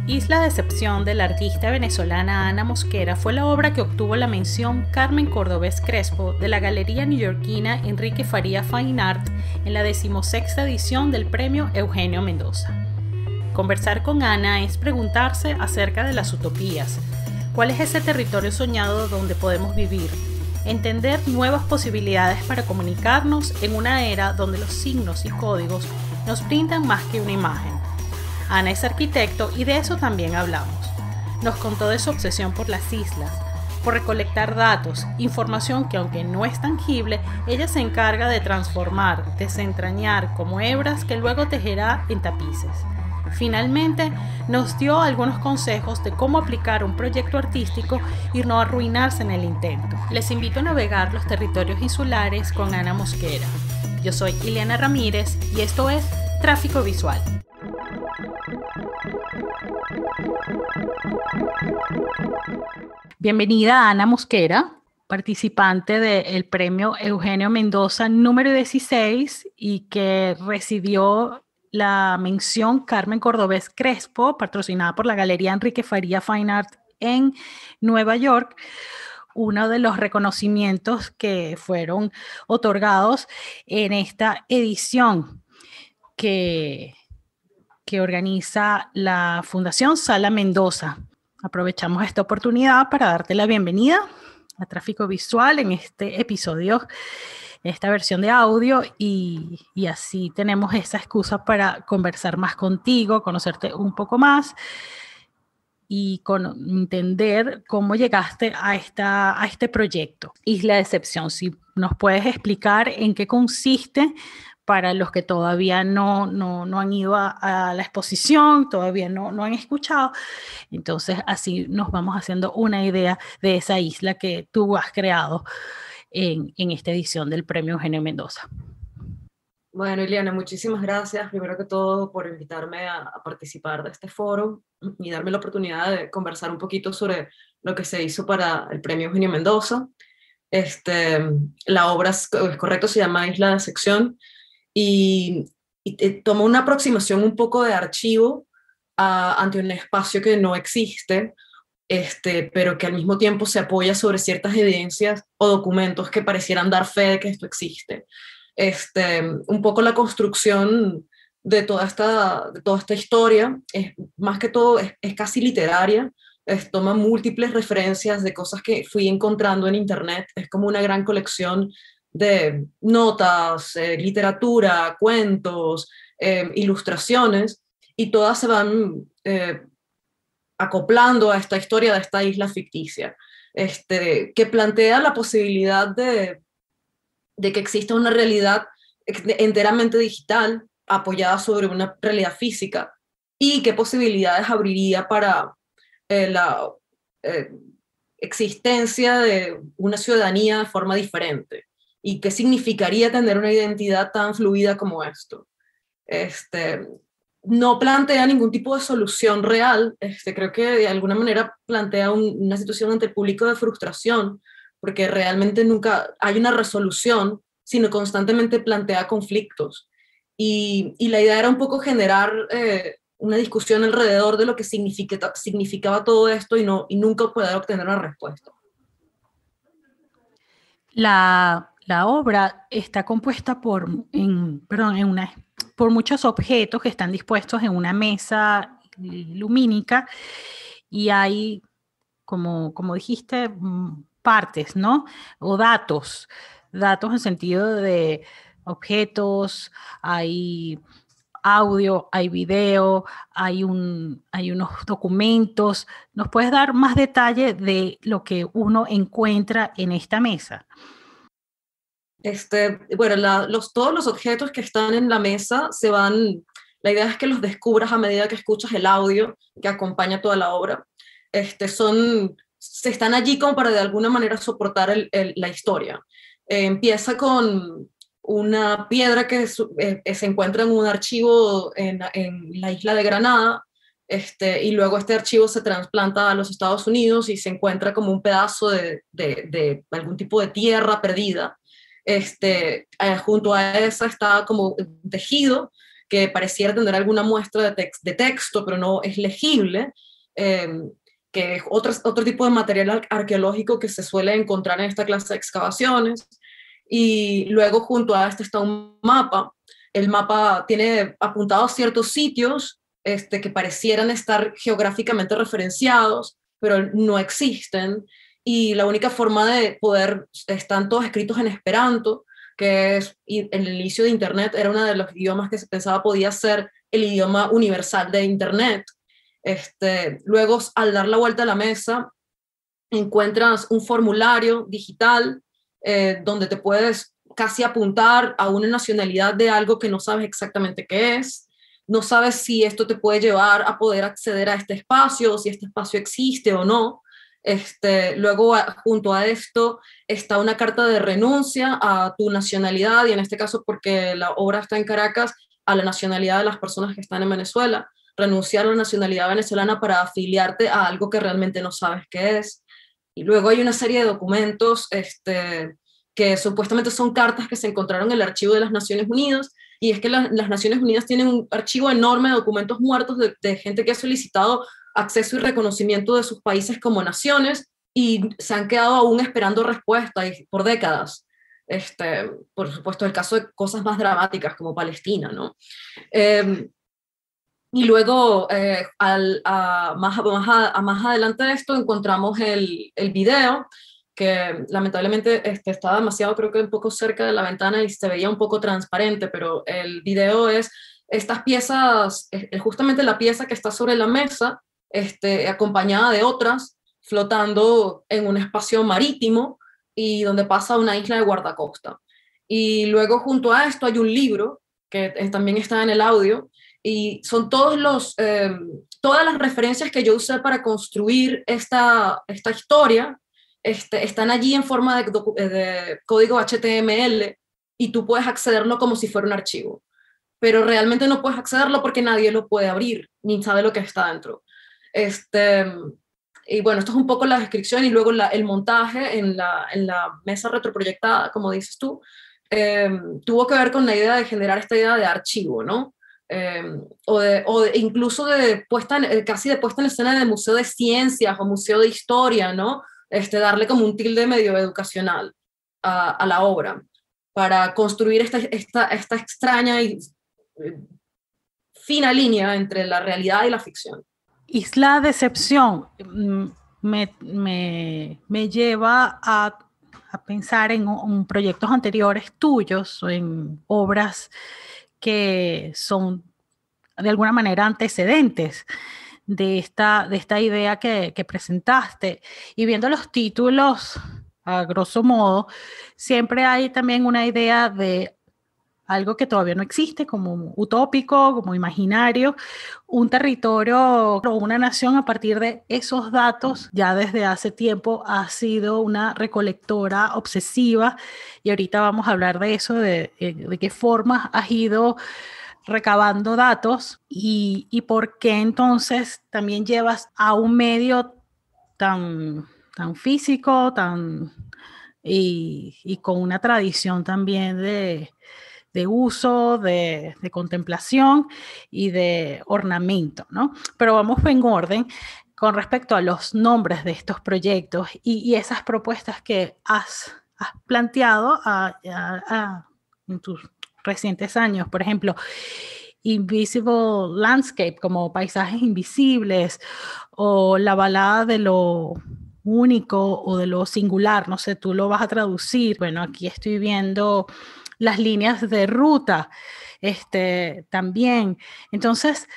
Isla de Excepción de la artista venezolana Ana Mosquera fue la obra que obtuvo la mención Carmen Cordobés Crespo de la galería neoyorquina Enrique Faría Fine Art en la 16ª edición del premio Eugenio Mendoza. Conversar con Ana es preguntarse acerca de las utopías. ¿Cuál es ese territorio soñado donde podemos vivir? Entender nuevas posibilidades para comunicarnos en una era donde los signos y códigos nos brindan más que una imagen. Ana es arquitecto y de eso también hablamos. Nos contó de su obsesión por las islas, por recolectar datos, información que aunque no es tangible, ella se encarga de transformar, desentrañar como hebras que luego tejerá en tapices. Finalmente, nos dio algunos consejos de cómo aplicar un proyecto artístico y no arruinarse en el intento. Les invito a navegar los territorios insulares con Ana Mosquera. Yo soy Ileana Ramírez y esto es Tráfico Visual. Bienvenida Ana Mosquera, participante del premio Eugenio Mendoza número 16 y que recibió la mención Carmen Cordobés Crespo, patrocinada por la Galería Enrique Faría Fine Art en Nueva York, uno de los reconocimientos que fueron otorgados en esta edición que organiza la Fundación Sala Mendoza. Aprovechamos esta oportunidad para darte la bienvenida a Tráfico Visual en este episodio, esta versión de audio, y así tenemos esa excusa para conversar más contigo, conocerte un poco más y entender cómo llegaste a este proyecto, Isla de Excepción. Si nos puedes explicar en qué consiste para los que todavía no han ido a la exposición, todavía no han escuchado. Entonces así nos vamos haciendo una idea de esa isla que tú has creado en esta edición del Premio Eugenio Mendoza. Bueno, Ileana, muchísimas gracias, primero que todo, por invitarme a participar de este foro y darme la oportunidad de conversar un poquito sobre lo que se hizo para el Premio Eugenio Mendoza. La obra, es correcto, se llama Isla de Excepción y toma una aproximación un poco de archivo ante un espacio que no existe, pero que al mismo tiempo se apoya sobre ciertas evidencias o documentos que parecieran dar fe de que esto existe. Un poco la construcción de toda esta historia, más que todo, es casi literaria. Toma múltiples referencias de cosas que fui encontrando en internet. Es como una gran colección de notas, literatura, cuentos, ilustraciones, y todas se van acoplando a esta historia de esta isla ficticia, que plantea la posibilidad de que exista una realidad enteramente digital apoyada sobre una realidad física, y qué posibilidades abriría para la existencia de una ciudadanía de forma diferente, y qué significaría tener una identidad tan fluida como esto. No plantea ningún tipo de solución real. Creo que de alguna manera plantea una situación ante el público de frustración, porque realmente nunca hay una resolución, sino constantemente plantea conflictos. Y la idea era un poco generar una discusión alrededor de lo que significaba todo esto, y nunca poder obtener una respuesta. La obra está compuesta por muchos objetos que están dispuestos en una mesa lumínica, y hay, como dijiste, partes, ¿no? O datos en sentido de objetos, hay audio, hay video, hay unos documentos. ¿Nos puedes dar más detalle de lo que uno encuentra en esta mesa? Bueno, todos los objetos que están en la mesa la idea es que los descubras a medida que escuchas el audio que acompaña toda la obra. Están allí como para de alguna manera soportar la historia. Empieza con una piedra que se encuentra en un archivo en la isla de Granada, y luego este archivo se trasplanta a los Estados Unidos y se encuentra como un pedazo de algún tipo de tierra perdida. Junto a esa está como un tejido que pareciera tener alguna muestra de texto, pero no es legible, que es otro tipo de material arqueológico que se suele encontrar en esta clase de excavaciones. Y luego junto a este está un mapa. El mapa tiene apuntados ciertos sitios que parecieran estar geográficamente referenciados, pero no existen. Y la única forma de poder, están todos escritos en Esperanto, que es, y en el inicio de Internet era uno de los idiomas que se pensaba podía ser el idioma universal de Internet. Luego, al dar la vuelta a la mesa, encuentras un formulario digital donde te puedes casi apuntar a una nacionalidad de algo que no sabes exactamente qué es, no sabes si esto te puede llevar a poder acceder a este espacio, o si este espacio existe o no. Luego, junto a esto, está una carta de renuncia a tu nacionalidad, y en este caso, porque la obra está en Caracas, a la nacionalidad de las personas que están en Venezuela, renunciar a la nacionalidad venezolana para afiliarte a algo que realmente no sabes qué es. Y luego hay una serie de documentos que supuestamente son cartas que se encontraron en el archivo de las Naciones Unidas, y es que las Naciones Unidas tienen un archivo enorme de documentos muertos de gente que ha solicitado acceso y reconocimiento de sus países como naciones, y se han quedado aún esperando respuesta por décadas. Por supuesto, el caso de cosas más dramáticas como Palestina, ¿no? Y luego, más adelante de esto, encontramos el video, que lamentablemente estaba demasiado, creo que un poco cerca de la ventana y se veía un poco transparente, pero el video es estas piezas, justamente la pieza que está sobre la mesa, acompañada de otras, flotando en un espacio marítimo y donde pasa una isla de guardacosta. Y luego junto a esto hay un libro que también está en el audio, y son todas las referencias que yo usé para construir esta historia, están allí en forma de código HTML, y tú puedes accederlo como si fuera un archivo, pero realmente no puedes accederlo porque nadie lo puede abrir, ni sabe lo que está dentro. Y bueno, esto es un poco la descripción, y luego el montaje en la mesa retroproyectada, como dices tú, tuvo que ver con la idea de generar esta idea de archivo, ¿no? Incluso casi de puesta en escena de museo de ciencias o museo de historia, ¿no? Darle como un tilde medio educacional a la obra, para construir esta extraña y fina línea entre la realidad y la ficción. Isla Decepción me lleva a pensar en proyectos anteriores tuyos, o en obras que son de alguna manera antecedentes de esta idea que presentaste. Y viendo los títulos, a grosso modo, siempre hay también una idea de algo que todavía no existe, como utópico, como imaginario, un territorio o una nación a partir de esos datos. Ya desde hace tiempo ha sido una recolectora obsesiva, y ahorita vamos a hablar de eso, de qué formas has ido recabando datos, y por qué entonces también llevas a un medio tan físico, y con una tradición también de uso, de contemplación y de ornamento, ¿no? Pero vamos en orden con respecto a los nombres de estos proyectos y esas propuestas que has planteado en tus recientes años. Por ejemplo, Invisible Landscape, como paisajes invisibles, o la balada de lo único o de lo singular, no sé, tú lo vas a traducir. Bueno, aquí estoy viendo las líneas de ruta, también. Entonces,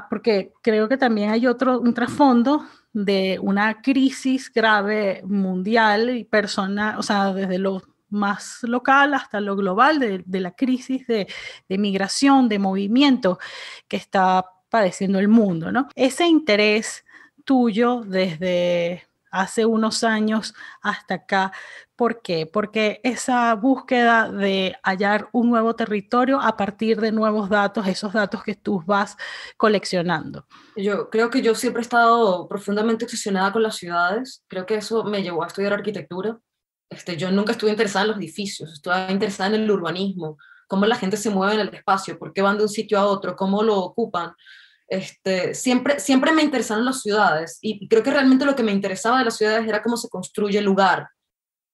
porque creo que también hay un trasfondo de una crisis grave mundial y o sea, desde lo más local hasta lo global, de la crisis de migración, de movimiento que está padeciendo el mundo, ¿no? Ese interés tuyo desde hace unos años hasta acá. ¿Por qué? Porque esa búsqueda de hallar un nuevo territorio a partir de nuevos datos, esos datos que tú vas coleccionando. Yo creo que yo siempre he estado profundamente obsesionada con las ciudades. Creo que eso me llevó a estudiar arquitectura. Yo nunca estuve interesada en los edificios, estuve interesada en el urbanismo, cómo la gente se mueve en el espacio, por qué van de un sitio a otro, cómo lo ocupan. Siempre me interesaron las ciudades y creo que realmente lo que me interesaba de las ciudades era cómo se construye el lugar,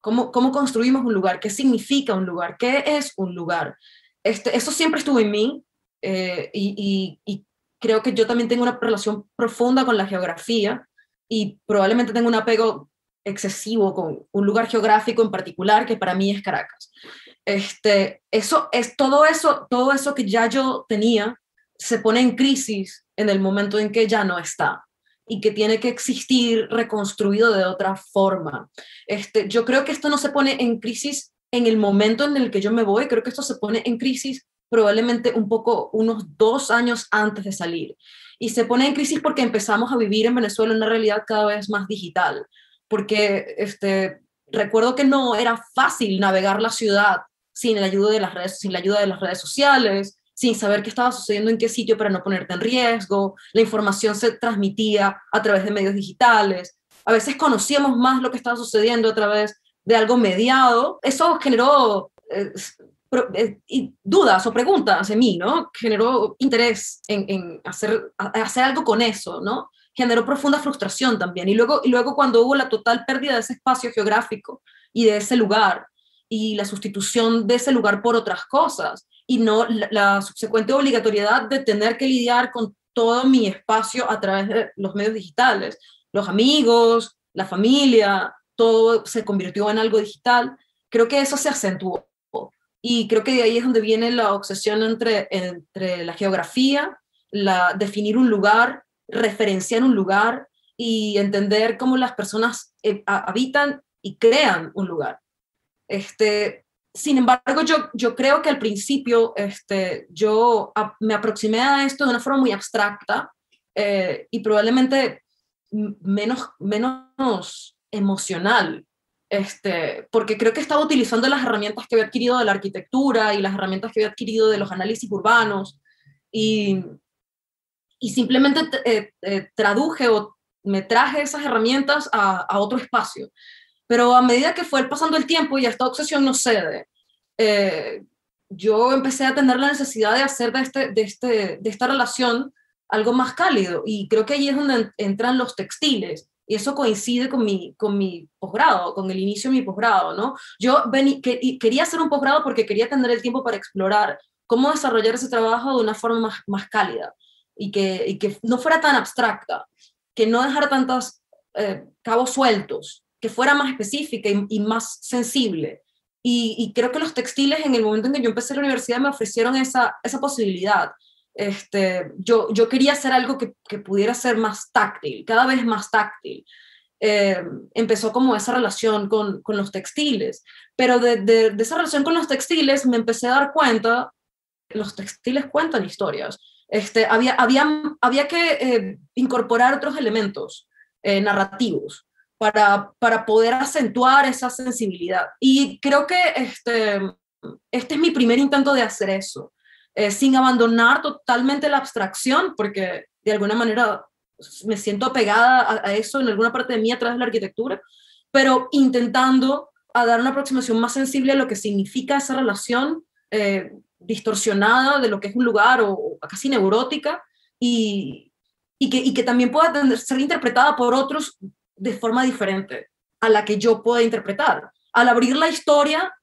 cómo construimos un lugar, qué significa un lugar, qué es un lugar. Eso siempre estuvo en mí y creo que yo también tengo una relación profunda con la geografía y probablemente tengo un apego excesivo con un lugar geográfico en particular que para mí es Caracas. Eso es todo eso que ya yo tenía se pone en crisis en el momento en que ya no está y que tiene que existir reconstruido de otra forma. Yo creo que esto no se pone en crisis en el momento en el que yo me voy, creo que esto se pone en crisis probablemente unos 2 años antes de salir. Y se pone en crisis porque empezamos a vivir en Venezuela una realidad cada vez más digital, porque recuerdo que no era fácil navegar la ciudad sin la ayuda de las redes sociales, sin saber qué estaba sucediendo en qué sitio para no ponerte en riesgo. La información se transmitía a través de medios digitales. A veces conocíamos más lo que estaba sucediendo a través de algo mediado. Eso generó dudas o preguntas en mí, ¿no? Generó interés en hacer algo con eso, ¿no? Generó profunda frustración también. Y luego cuando hubo la total pérdida de ese espacio geográfico y de ese lugar, y la sustitución de ese lugar por otras cosas, y no la subsecuente obligatoriedad de tener que lidiar con todo mi espacio a través de los medios digitales, los amigos, la familia, todo se convirtió en algo digital. Creo que eso se acentuó. Y creo que de ahí es donde viene la obsesión entre la geografía, definir un lugar, referenciar un lugar y entender cómo las personas habitan y crean un lugar. Sin embargo, yo creo que al principio me aproximé a esto de una forma muy abstracta y probablemente menos emocional, porque creo que estaba utilizando las herramientas que había adquirido de la arquitectura y las herramientas que había adquirido de los análisis urbanos y simplemente traduje o me traje esas herramientas a otro espacio. Pero a medida que fue pasando el tiempo y esta obsesión no cede, yo empecé a tener la necesidad de hacer de esta relación algo más cálido. Y creo que ahí es donde entran los textiles. Y eso coincide con mi posgrado, con el inicio de mi posgrado, ¿no? Yo quería hacer un posgrado porque quería tener el tiempo para explorar cómo desarrollar ese trabajo de una forma más cálida y que no fuera tan abstracta, que no dejara tantos cabos sueltos, que fuera más específica y más sensible. Y creo que los textiles, en el momento en que yo empecé la universidad, me ofrecieron esa posibilidad. Yo quería hacer algo que pudiera ser más táctil, cada vez más táctil. Empezó como esa relación con los textiles, pero de esa relación con los textiles me empecé a dar cuenta, los textiles cuentan historias. Había que incorporar otros elementos narrativos para poder acentuar esa sensibilidad. Y creo que este es mi primer intento de hacer eso, sin abandonar totalmente la abstracción, porque de alguna manera me siento apegada a eso en alguna parte de mí a través de la arquitectura, pero intentando a dar una aproximación más sensible a lo que significa esa relación distorsionada de lo que es un lugar o casi neurótica y que también pueda ser interpretada por otros de forma diferente a la que yo pueda interpretar. Al abrir la historia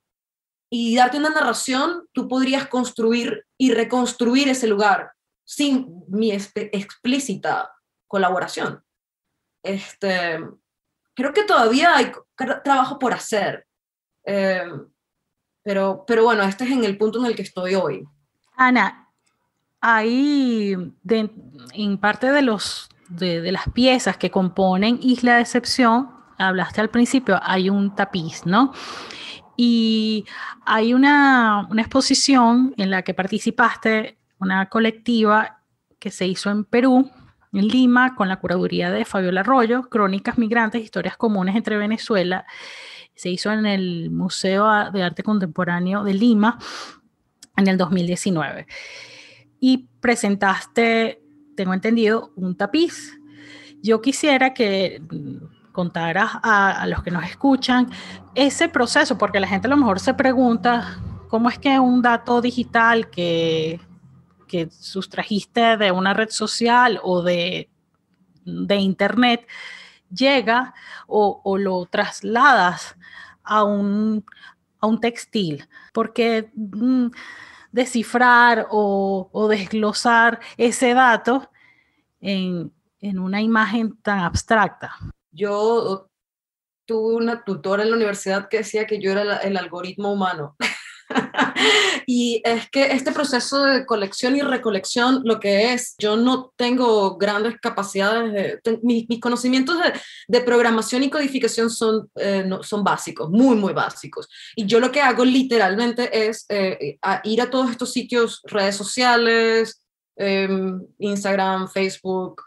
y darte una narración, tú podrías construir y reconstruir ese lugar sin mi explícita colaboración. Creo que todavía hay trabajo por hacer, pero bueno, este es en el punto en el que estoy hoy. Ana, ahí en parte de las piezas que componen Isla de Excepción, hablaste al principio, hay un tapiz, ¿no? Y hay una exposición en la que participaste, una colectiva que se hizo en Perú, en Lima, con la curaduría de Fabiola Arroyo, Crónicas Migrantes, Historias Comunes entre Venezuela. Se hizo en el Museo de Arte Contemporáneo de Lima en el 2019. Y presentaste, tengo entendido, un tapiz. Yo quisiera que contaras a los que nos escuchan ese proceso, porque la gente a lo mejor se pregunta cómo es que un dato digital que sustrajiste de una red social o de internet llega o lo trasladas a un textil, porque descifrar o desglosar ese dato en una imagen tan abstracta. Yo tuve una tutora en la universidad que decía que yo era el algoritmo humano. Y es que este proceso de colección y recolección, lo que es, yo no tengo grandes capacidades, mis conocimientos de programación y codificación son, no, son básicos, muy, muy básicos. Y yo lo que hago literalmente es ir a todos estos sitios, redes sociales, Instagram, Facebook,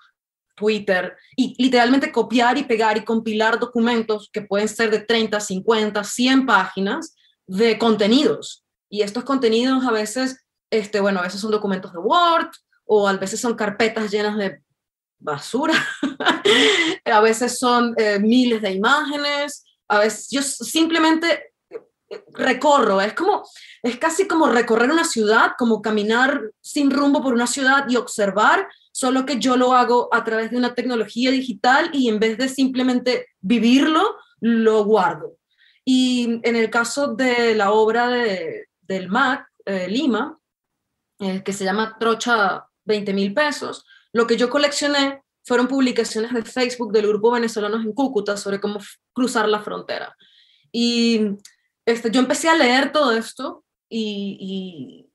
Twitter, y literalmente copiar y pegar y compilar documentos que pueden ser de 30, 50, 100 páginas de contenidos. Y estos contenidos a veces, bueno, a veces son documentos de Word, o a veces son carpetas llenas de basura, a veces son miles de imágenes, a veces yo simplemente recorro, es casi como recorrer una ciudad, como caminar sin rumbo por una ciudad y observar, solo que yo lo hago a través de una tecnología digital y en vez de simplemente vivirlo, lo guardo. Y en el caso de la obra del MAC, Lima, que se llama Trocha 20.000 pesos, lo que yo coleccioné fueron publicaciones de Facebook del grupo Venezolanos en Cúcuta sobre cómo cruzar la frontera. Y yo empecé a leer todo esto y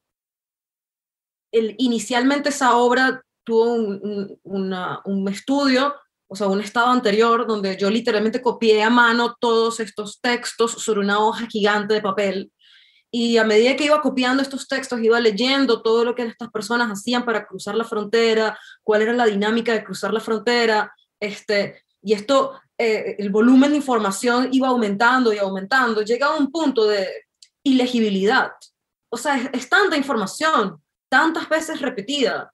inicialmente esa obra tuvo un estudio, o sea, un estado anterior donde yo literalmente copié a mano todos estos textos sobre una hoja gigante de papel. Y a medida que iba copiando estos textos, iba leyendo todo lo que estas personas hacían para cruzar la frontera, cuál era la dinámica de cruzar la frontera, y esto, el volumen de información iba aumentando y aumentando, llega a un punto de ilegibilidad. O sea, es tanta información, tantas veces repetida,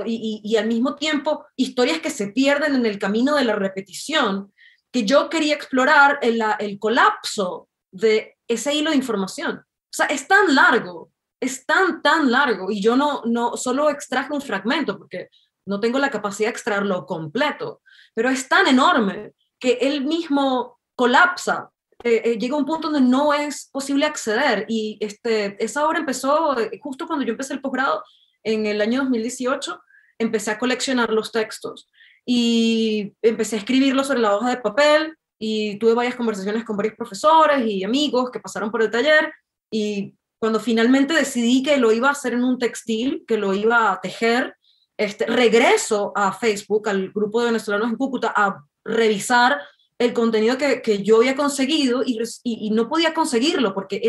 y al mismo tiempo historias que se pierden en el camino de la repetición, que yo quería explorar el colapso de ese hilo de información. O sea, es tan largo, es tan largo, y yo no solo extraje un fragmento, porque no tengo la capacidad de extraerlo completo, pero es tan enorme que él mismo colapsa. Llega a un punto donde no es posible acceder, y esa obra empezó justo cuando yo empecé el posgrado, en el año 2018, empecé a coleccionar los textos, y empecé a escribirlos sobre la hoja de papel, y tuve varias conversaciones con varios profesores y amigos que pasaron por el taller, y cuando finalmente decidí que lo iba a hacer en un textil, que lo iba a tejer, regreso a Facebook, al grupo de venezolanos en Cúcuta, a revisar el contenido que yo había conseguido, y no podía conseguirlo porque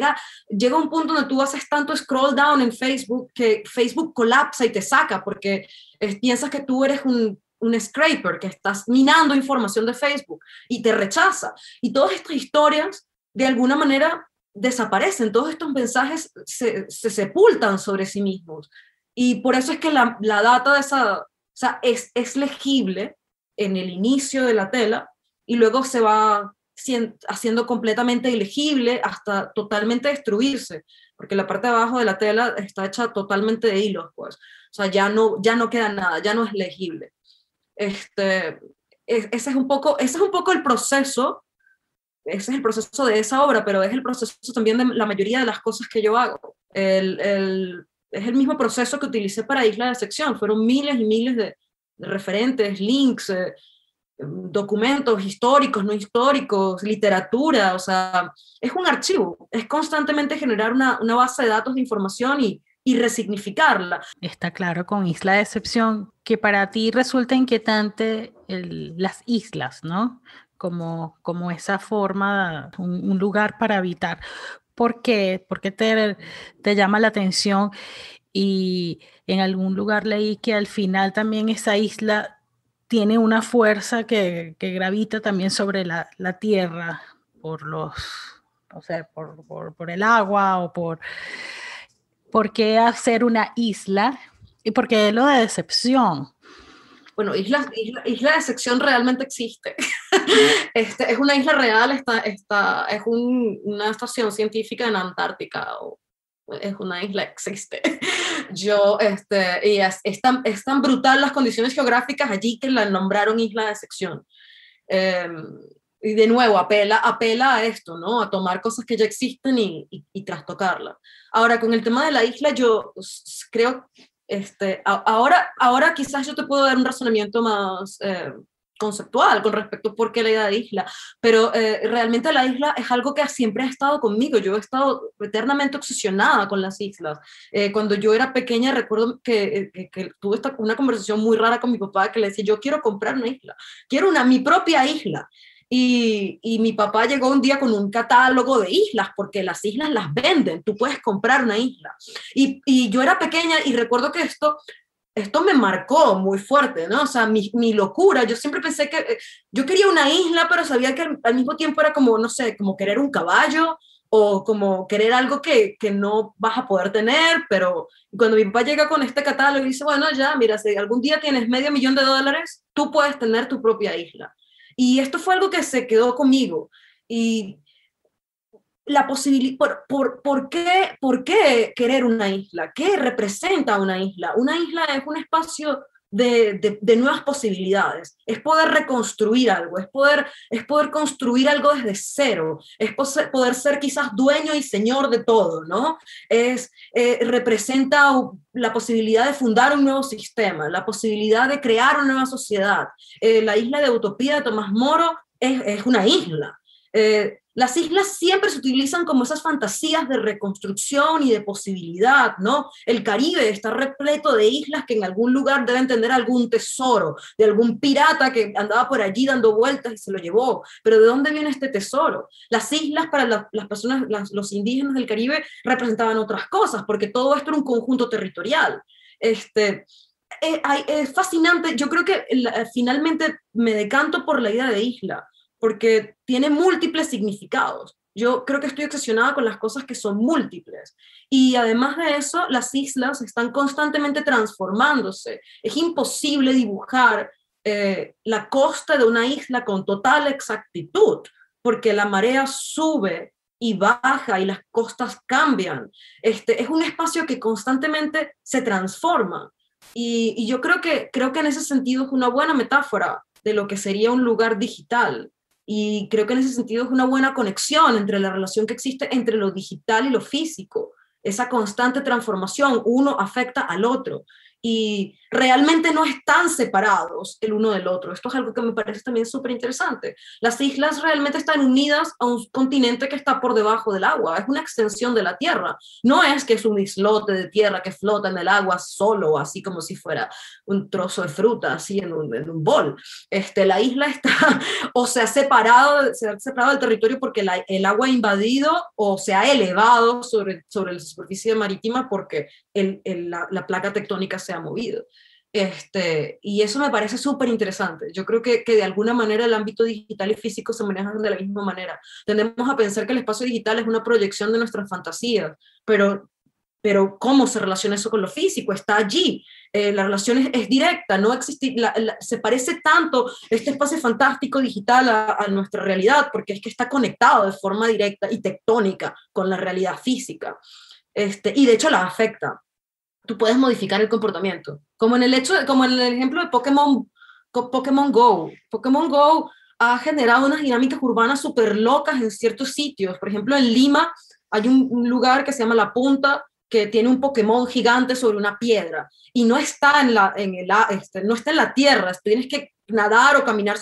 llega un punto donde tú haces tanto scroll down en Facebook que Facebook colapsa y te saca porque piensas que tú eres un scraper, que estás minando información de Facebook, y te rechaza. Y todas estas historias, de alguna manera, desaparecen, todos estos mensajes se sepultan sobre sí mismos. Y por eso es que la data de o sea, es legible en el inicio de la tela, y luego se va haciendo completamente ilegible hasta totalmente destruirse, porque la parte de abajo de la tela está hecha totalmente de hilos, pues. O sea, ya no queda nada, ya no es legible. Ese es un poco el proceso. Ese es el proceso de esa obra, pero es el proceso también de la mayoría de las cosas que yo hago. Es el mismo proceso que utilicé para Isla de Sección. Fueron miles y miles de referentes, links, documentos históricos, no históricos, literatura. O sea, es un archivo. Es constantemente generar una base de datos de información y resignificarla. Está claro con Isla de Excepción que para ti resulta inquietante las islas, ¿no? Como esa forma, un lugar para habitar. ¿Por qué? ¿Por qué te llama la atención? Y en algún lugar leí que al final también esa isla tiene una fuerza que gravita también sobre la tierra por los, o sea, por el agua o por qué hacer una isla y por qué lo de decepción. Bueno, isla de Excepción realmente existe. Es una isla real, una estación científica en Antártica, o es una isla, existe. Es tan brutal las condiciones geográficas allí que la nombraron Isla de Excepción. Eh, y de nuevo, apela a esto, ¿no? A tomar cosas que ya existen y trastocarlas. Ahora, con el tema de la isla, yo creo, ahora quizás yo te puedo dar un razonamiento más conceptual con respecto a por qué la idea de isla, pero realmente la isla es algo que siempre ha estado conmigo. Yo he estado eternamente obsesionada con las islas. Cuando yo era pequeña recuerdo que tuve una conversación muy rara con mi papá que le decía, yo quiero comprar una isla, quiero mi propia isla. Y mi papá llegó un día con un catálogo de islas, porque las islas las venden, tú puedes comprar una isla. Y yo era pequeña y recuerdo que esto me marcó muy fuerte, ¿no? O sea, mi locura, yo siempre pensé que yo quería una isla, pero sabía que al mismo tiempo era como, no sé, como querer un caballo o como querer algo que no vas a poder tener, pero cuando mi papá llega con este catálogo y dice, bueno, ya, mira, si algún día tienes $500,000, tú puedes tener tu propia isla. Y esto fue algo que se quedó conmigo. Y la posibilidad, ¿por qué querer una isla? ¿Qué representa una isla? Una isla es un espacio de nuevas posibilidades, es poder reconstruir algo, es poder construir algo desde cero, es poder ser quizás dueño y señor de todo, ¿no? Representa la posibilidad de fundar un nuevo sistema, la posibilidad de crear una nueva sociedad. La isla de Utopía de Tomás Moro es una isla. Las islas siempre se utilizan como esas fantasías de reconstrucción y de posibilidad, ¿no? El Caribe está repleto de islas que en algún lugar deben tener algún tesoro, de algún pirata que andaba por allí dando vueltas y se lo llevó. Pero ¿de dónde viene este tesoro? Las islas para las personas, los indígenas del Caribe representaban otras cosas, porque todo esto era un conjunto territorial. Es fascinante, yo creo que finalmente me decanto por la idea de isla, porque tiene múltiples significados. Yo creo que estoy obsesionada con las cosas que son múltiples. Y además de eso, las islas están constantemente transformándose. Es imposible dibujar la costa de una isla con total exactitud, porque la marea sube y baja y las costas cambian. Es un espacio que constantemente se transforma. Y yo creo que en ese sentido es una buena metáfora de lo que sería un lugar digital. Y creo que en ese sentido es una buena conexión entre la relación que existe entre lo digital y lo físico. Esa constante transformación, uno afecta al otro. Y realmente no están separados el uno del otro. Esto es algo que me parece también súper interesante. Las islas realmente están unidas a un continente que está por debajo del agua. Es una extensión de la tierra. No es que es un islote de tierra que flota en el agua solo, así como si fuera un trozo de fruta, así en un bol. La isla está o se ha separado del territorio porque el agua ha invadido o se ha elevado sobre la superficie marítima porque la placa tectónica se ha movido. Y eso me parece súper interesante. Yo creo que de alguna manera el ámbito digital y físico se manejan de la misma manera. Tendemos a pensar que el espacio digital es una proyección de nuestras fantasías, pero ¿cómo se relaciona eso con lo físico? Está allí. La relación es directa, no existe, se parece tanto este espacio fantástico digital a nuestra realidad, porque es que está conectado de forma directa y tectónica con la realidad física. Y de hecho la afecta. Tú puedes modificar el comportamiento, como en el ejemplo de Pokémon Go. Pokémon Go ha generado unas dinámicas urbanas súper locas en ciertos sitios. Por ejemplo, en Lima hay un lugar que se llama La Punta, que tiene un Pokémon gigante sobre una piedra y no está no está en la tierra, tienes que nadar o caminar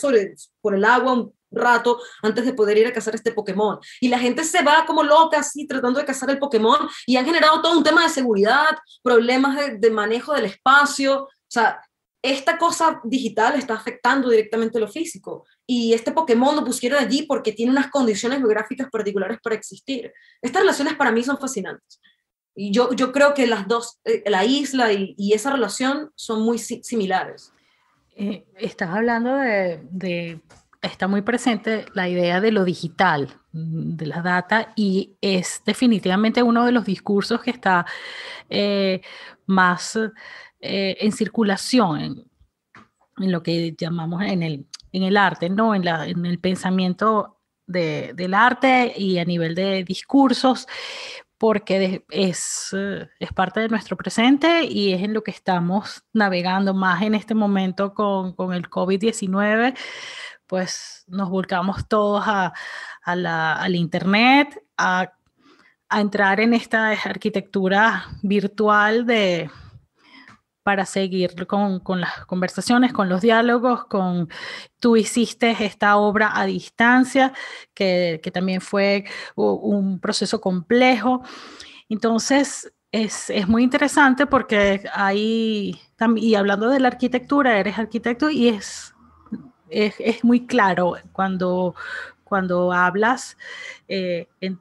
por el agua un rato antes de poder ir a cazar este Pokémon. Y la gente se va como loca así tratando de cazar el Pokémon y han generado todo un tema de seguridad, problemas de manejo del espacio. O sea, esta cosa digital está afectando directamente lo físico y este Pokémon lo pusieron allí porque tiene unas condiciones geográficas particulares para existir. Estas relaciones para mí son fascinantes. Y yo creo que las dos, la isla y esa relación son muy similares. Estás hablando está muy presente la idea de lo digital, de la data, y es definitivamente uno de los discursos que está eh, más en circulación en lo que llamamos en el arte, ¿no? En el pensamiento del arte y a nivel de discursos, porque es parte de nuestro presente y es en lo que estamos navegando más en este momento con el COVID-19. Pues nos volcamos todos al internet, a entrar en esta arquitectura virtual para seguir con las conversaciones, con los diálogos, tú hiciste esta obra a distancia, que también fue un proceso complejo. Entonces, es muy interesante porque y hablando de la arquitectura, eres arquitecto y es muy claro cuando hablas en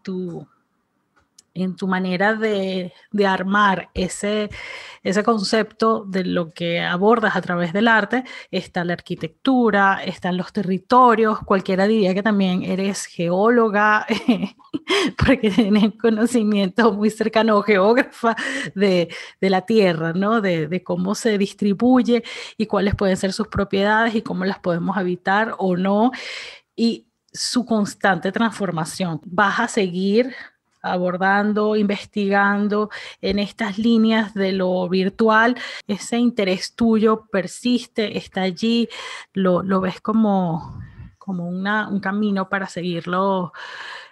tu manera de armar ese concepto de lo que abordas a través del arte. Está la arquitectura, están los territorios, cualquiera diría que también eres geóloga, porque tienes conocimiento muy cercano, o geógrafa de la tierra, ¿no? De cómo se distribuye y cuáles pueden ser sus propiedades y cómo las podemos habitar o no, y su constante transformación. Vas a seguir abordando, investigando en estas líneas de lo virtual. Ese interés tuyo persiste, está allí, lo ves como un camino para seguirlo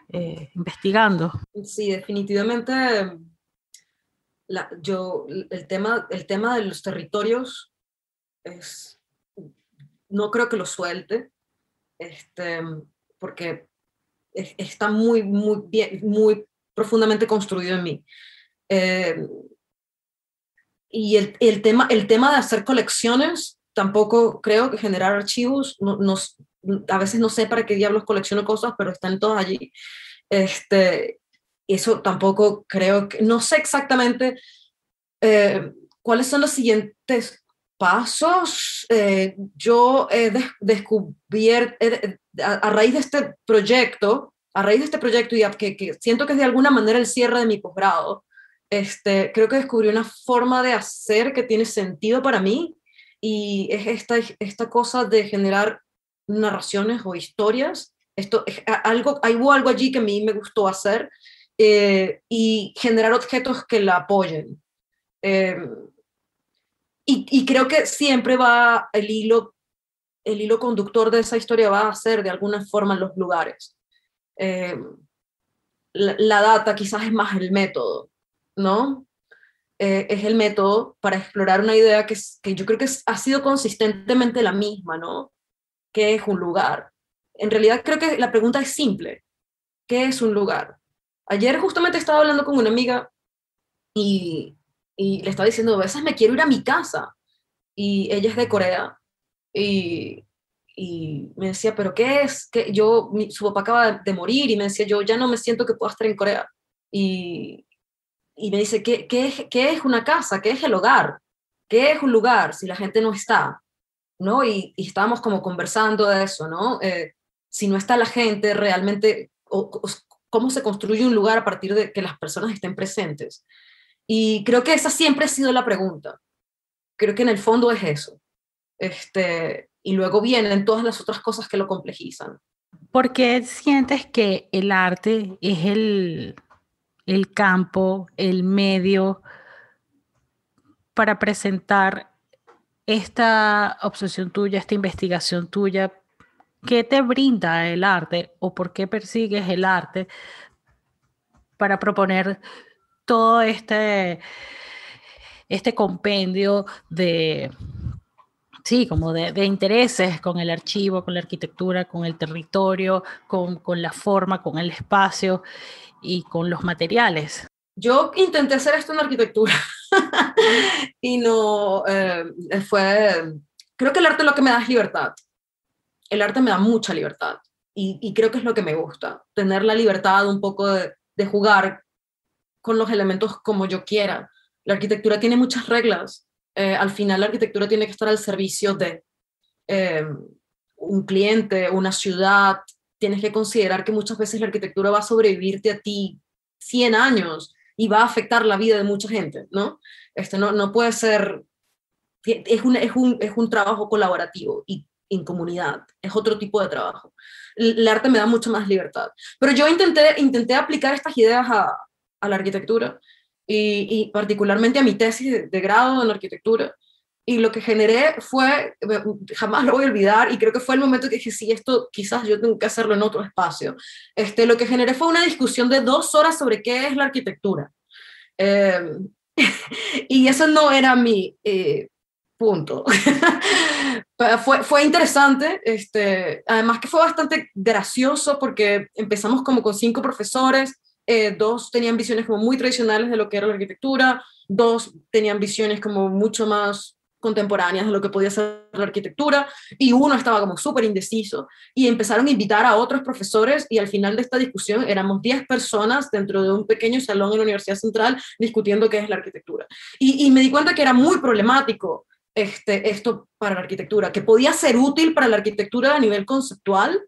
investigando. Sí, definitivamente el tema de los territorios es, no creo que lo suelte, este, porque está muy, muy bien, muy profundamente construido en mí. Eh, y el tema de hacer colecciones, tampoco creo que generar archivos, a veces no sé para qué diablos colecciono cosas, pero están todas allí. Este, eso tampoco creo que, no sé exactamente cuáles son los siguientes pasos. Yo he descubierto, a raíz de este proyecto, y que siento que es de alguna manera el cierre de mi posgrado, creo que descubrí una forma de hacer que tiene sentido para mí, y es esta cosa de generar narraciones o historias. Hubo algo allí que a mí me gustó hacer, y generar objetos que la apoyen. Eh, y creo que siempre va el hilo conductor de esa historia va a ser de alguna forma los lugares. Eh, la data quizás es más el método, ¿no? Es el método para explorar una idea que yo creo que ha sido consistentemente la misma, ¿no? ¿Qué es un lugar? En realidad creo que la pregunta es simple. ¿Qué es un lugar? Ayer justamente estaba hablando con una amiga y, y le estaba diciendo, a veces me quiero ir a mi casa. Y ella es de Corea y, y me decía, ¿pero qué es? Su papá acaba de morir, y me decía, yo ya no me siento que pueda estar en Corea. Y, y me dice, ¿qué es una casa? ¿Qué es el hogar? ¿Qué es un lugar si la gente no está? ¿No? Y estábamos como conversando de eso, ¿no? Si no está la gente realmente, ¿cómo se construye un lugar a partir de que las personas estén presentes? Y creo que esa siempre ha sido la pregunta. Creo que en el fondo es eso. Y luego vienen todas las otras cosas que lo complejizan. ¿Por qué sientes que el arte es el campo, el medio para presentar esta obsesión tuya, esta investigación tuya? ¿Qué te brinda el arte o por qué persigues el arte para proponer todo este compendio sí, como de intereses con el archivo, con la arquitectura, con el territorio, con la forma, con el espacio y con los materiales? Yo intenté hacer esto en arquitectura y no creo que el arte lo que me da es libertad. El arte me da mucha libertad, y creo que es lo que me gusta, tener la libertad un poco de jugar con los elementos como yo quiera. La arquitectura tiene muchas reglas. Al final la arquitectura tiene que estar al servicio de, eh, un cliente, una ciudad, tienes que considerar que muchas veces la arquitectura va a sobrevivirte a ti 100 años y va a afectar la vida de mucha gente, ¿no? No puede ser, es un trabajo colaborativo y en comunidad, es otro tipo de trabajo. El arte me da mucha más libertad. Pero yo intenté aplicar estas ideas a la arquitectura y particularmente a mi tesis de grado en arquitectura. Y lo que generé fue, jamás lo voy a olvidar, y creo que fue el momento que dije, sí, esto quizás yo tengo que hacerlo en otro espacio. Lo que generé fue una discusión de 2 horas sobre qué es la arquitectura. Eh, y eso no era mi punto. Fue interesante, además que fue bastante gracioso porque empezamos como con 5 profesores, 2 tenían visiones como muy tradicionales de lo que era la arquitectura, 2 tenían visiones como mucho más contemporáneas de lo que podía ser la arquitectura, y uno estaba como súper indeciso, y empezaron a invitar a otros profesores, y al final de esta discusión éramos 10 personas dentro de un pequeño salón en la Universidad Central discutiendo qué es la arquitectura. Y me di cuenta que era muy problemático esto para la arquitectura, que podía ser útil para la arquitectura a nivel conceptual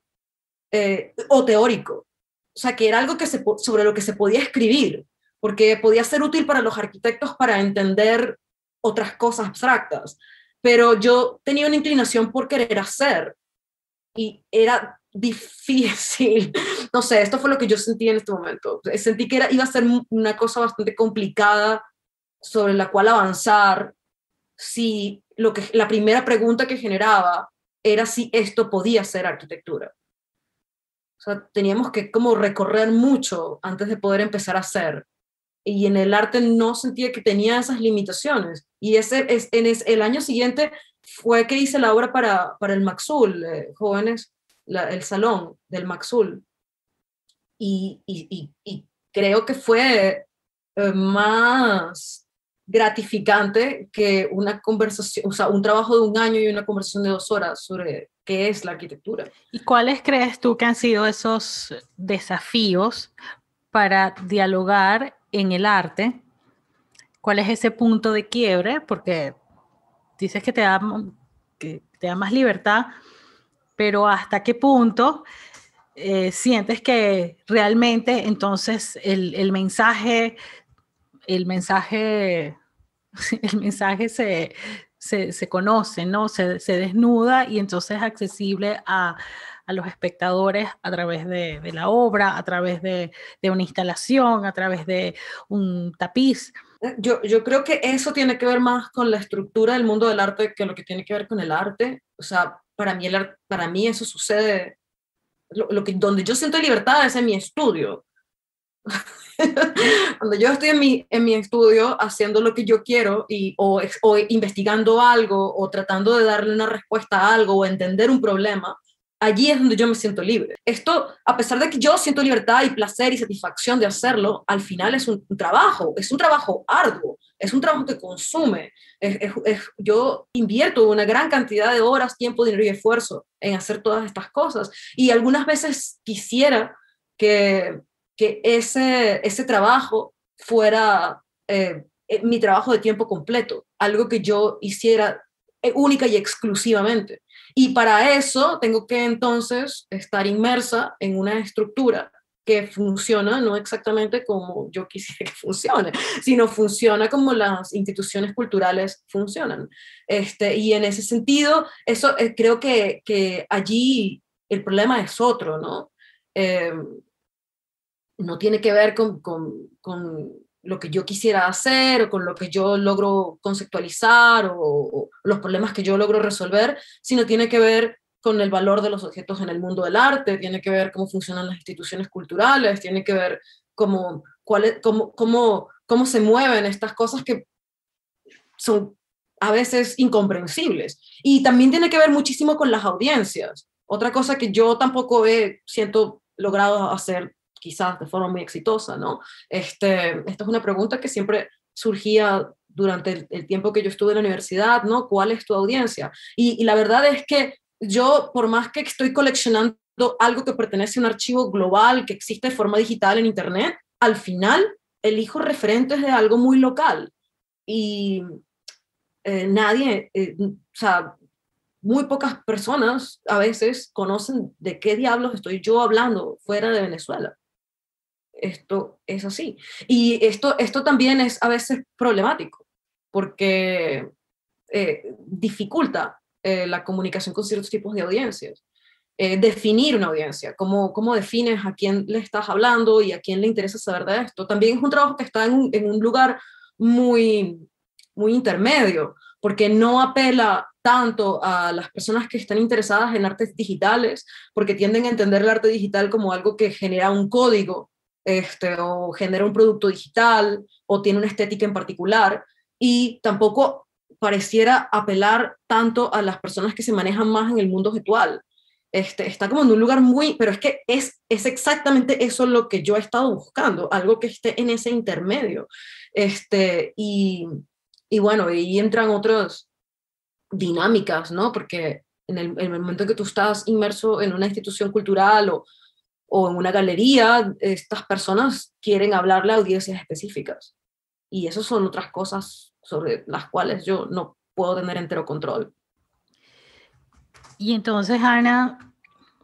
o teórico. O sea, que era algo sobre lo que se podía escribir, porque podía ser útil para los arquitectos para entender otras cosas abstractas. Pero yo tenía una inclinación por querer hacer y era difícil. No sé, esto fue lo que yo sentí en este momento. Sentí que iba a ser una cosa bastante complicada sobre la cual avanzar si la primera pregunta que generaba era si esto podía ser arquitectura. O sea, teníamos que como recorrer mucho antes de poder empezar a hacer. Y en el arte no sentía que tenía esas limitaciones. Y el año siguiente fue que hice la obra para el Maxul, jóvenes, el salón del Maxul. Y creo que fue más gratificante que una conversación, o sea, un trabajo de un año y una conversación de 2 horas sobre qué es la arquitectura. ¿Y cuáles crees tú que han sido esos desafíos para dialogar en el arte? ¿Cuál es ese punto de quiebre? Porque dices que que te da más libertad, pero ¿hasta qué punto sientes que realmente entonces el mensaje, el mensaje, el mensaje se conoce, ¿no? Se desnuda y entonces es accesible a los espectadores a través de la obra, a través de una instalación, a través de un tapiz? Yo creo que eso tiene que ver más con la estructura del mundo del arte que lo que tiene que ver con el arte. O sea, para mí eso sucede, donde yo siento libertad es en mi estudio. Cuando yo estoy en mi estudio haciendo lo que yo quiero o investigando algo o tratando de darle una respuesta a algo o entender un problema, allí es donde yo me siento libre. Esto, a pesar de que yo siento libertad y placer y satisfacción de hacerlo, al final es un trabajo arduo, es un trabajo que consume. Yo invierto una gran cantidad de horas, tiempo, dinero y esfuerzo en hacer todas estas cosas, y algunas veces quisiera que ese trabajo fuera mi trabajo de tiempo completo, algo que yo hiciera única y exclusivamente. Y para eso tengo que entonces estar inmersa en una estructura que funciona no exactamente como yo quisiera que funcione, sino funciona como las instituciones culturales funcionan. Y en ese sentido, eso creo que allí el problema es otro, ¿no? No tiene que ver con lo que yo quisiera hacer o con lo que yo logro conceptualizar o los problemas que yo logro resolver, sino tiene que ver con el valor de los objetos en el mundo del arte, tiene que ver cómo funcionan las instituciones culturales, tiene que ver cómo se mueven estas cosas que son a veces incomprensibles. Y también tiene que ver muchísimo con las audiencias. Otra cosa que yo tampoco siento logrado hacer quizás de forma muy exitosa, ¿no? Esta es una pregunta que siempre surgía durante el tiempo que yo estuve en la universidad, ¿no? ¿Cuál es tu audiencia? Y la verdad es que yo, por más que estoy coleccionando algo que pertenece a un archivo global que existe de forma digital en Internet, al final elijo referentes de algo muy local. Y nadie, o sea, muy pocas personas a veces conocen de qué diablos estoy yo hablando fuera de Venezuela. Esto es así. Y esto también es a veces problemático, porque dificulta la comunicación con ciertos tipos de audiencias. Definir una audiencia, cómo defines a quién le estás hablando y a quién le interesa saber de esto. También es un trabajo que está en un lugar muy, muy intermedio, porque no apela tanto a las personas que están interesadas en artes digitales, porque tienden a entender el arte digital como algo que genera un código, o genera un producto digital, o tiene una estética en particular, y tampoco pareciera apelar tanto a las personas que se manejan más en el mundo virtual. Está como en un lugar muy, pero es que es exactamente eso lo que yo he estado buscando, algo que esté en ese intermedio. Este, y, y bueno, ahí entran otras dinámicas, ¿no? Porque en el momento en que tú estás inmerso en una institución cultural o en una galería, estas personas quieren hablarle a audiencias específicas. Y esas son otras cosas sobre las cuales yo no puedo tener entero control. Y entonces, Ana,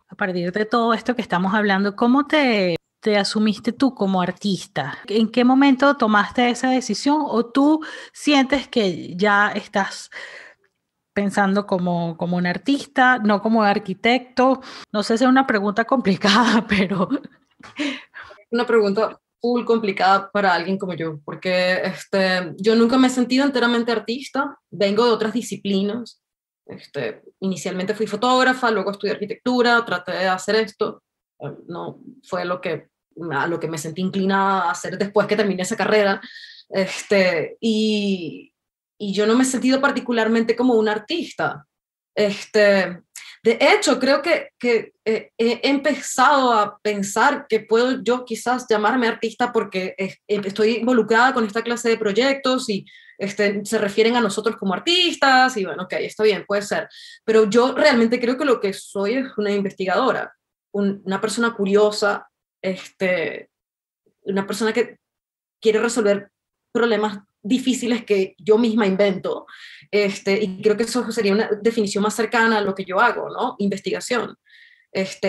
a partir de todo esto que estamos hablando, ¿cómo te asumiste tú como artista? ¿En qué momento tomaste esa decisión o tú sientes que ya estás pensando como un artista, no como arquitecto? No sé si es una pregunta complicada, pero... Una pregunta full complicada para alguien como yo, porque yo nunca me he sentido enteramente artista, vengo de otras disciplinas. Inicialmente fui fotógrafa, luego estudié arquitectura, traté de hacer esto, no fue a lo que me sentí inclinada a hacer después que terminé esa carrera, y, y yo no me he sentido particularmente como un artista. De hecho, creo que he empezado a pensar que puedo yo quizás llamarme artista porque estoy involucrada con esta clase de proyectos y se refieren a nosotros como artistas y bueno, ok, está bien, puede ser. Pero yo realmente creo que lo que soy es una investigadora, una persona curiosa, una persona que quiere resolver problemas difíciles que yo misma invento. Y creo que eso sería una definición más cercana a lo que yo hago, ¿no? Investigación.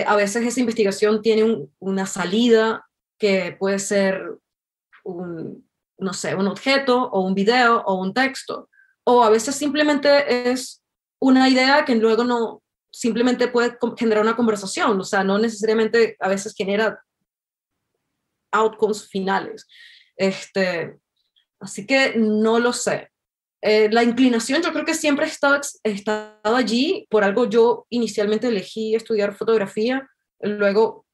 A veces esa investigación tiene una salida que puede ser no sé, un objeto o un video o un texto. O a veces simplemente es una idea que luego no, simplemente puede generar una conversación. O sea, no necesariamente a veces genera outcomes finales. Así que no lo sé. La inclinación yo creo que siempre ha estado allí. Por algo yo inicialmente elegí estudiar fotografía, luego